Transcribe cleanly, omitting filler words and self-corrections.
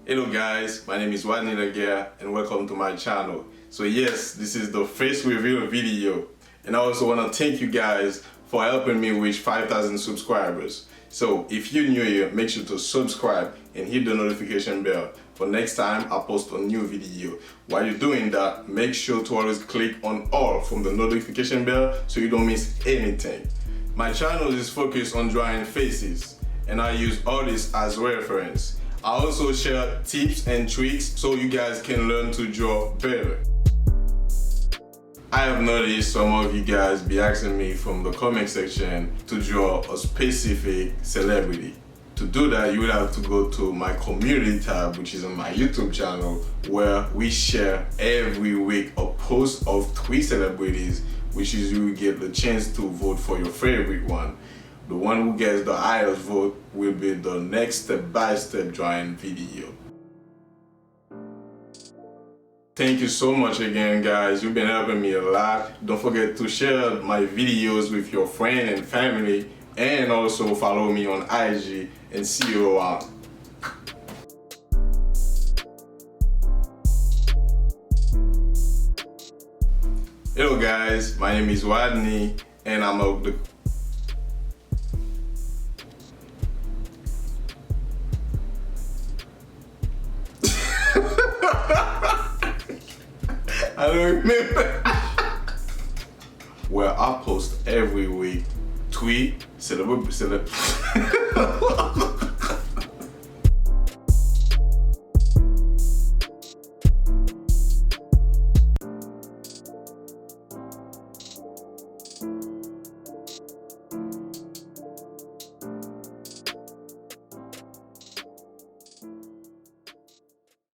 Hello guys, my name is DjaRodney and welcome to my channel. So yes, this is the face reveal video, and I also want to thank you guys for helping me reach 5,000 subscribers. So if you're new here, make sure to subscribe and hit the notification bell for next time I post a new video. While you're doing that, make sure to always click on all from the notification bell so you don't miss anything. My channel is focused on drawing faces, and I use artists as reference. I also share tips and tricks so you guys can learn to draw better. I have noticed some of you guys be asking me from the comment section to draw a specific celebrity. To do that, you will have to go to my community tab, which is on my YouTube channel, where we share every week a post of 3 celebrities, which is you will get the chance to vote for your favorite one. The one who gets the highest vote will be the next step-by-step drawing video. Thank you so much again, guys. You've been helping me a lot. Don't forget to share my videos with your friends and family, and also follow me on IG, and see you around. Hello guys, my name is DjaRodney and I'm a I don't remember. Where I post every week 3 celebrities.